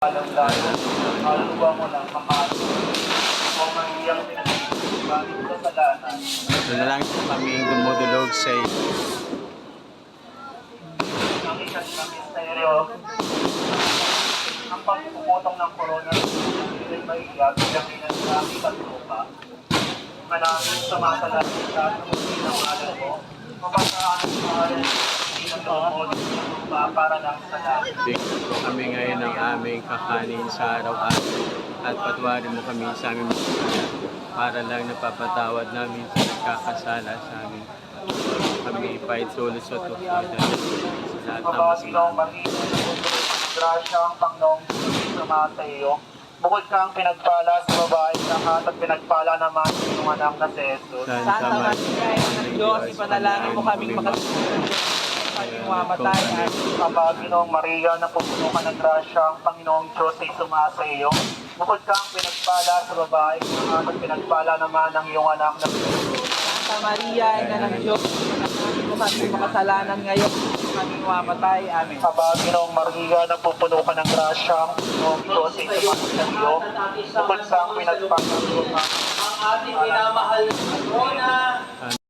Alam-lalo, maluwa mo ng kapatid. Kung ang iyang pinag-ibig sa kasalanan. Ito na lang kami dumudulog sa Ang isang misteryo, ang pagpuputong ng corona ay may bilang inasami at lupa. Manaming sumasalat sa ng mo, mapasaan ang pangalan ng lumod ng lupa para ng salat. bigyan mo kami ngayon ng aming kakanin sa araw-araw at patawarin mo kami sa aming mga para lang napapatawad namin sa nagkakasala sa amin. Kami paitulot sa tukod sa lahat ng Mabaginong masama. Maria, grasya ang Panginoong sumasa iyo. Bukod kang pinagpala sa babae sa lahat at pinagpala naman yung anak na si Jesus. Santa Maria, ng Diyos, ipanalangin mo kaming makatulong sa aming mamatay at Mabaginong Maria, napupuno ka ng grasya ang Panginoong Diyos ay sumasa iyo. Bukod kang pinagpala sa babae sa lahat at pinagpala naman ang iyong anak na si Jesus. Santa Maria, ina ng Diyos, ipanalangin mo kaming makasalanan ngayon sa aming mamatay. Amen. Mabaginong Maria, napupuno ka ng grasya ang Panginoong Diyos ay sumasa iyo. Bukod kang pinagpala sa babae Ang ating minamahal na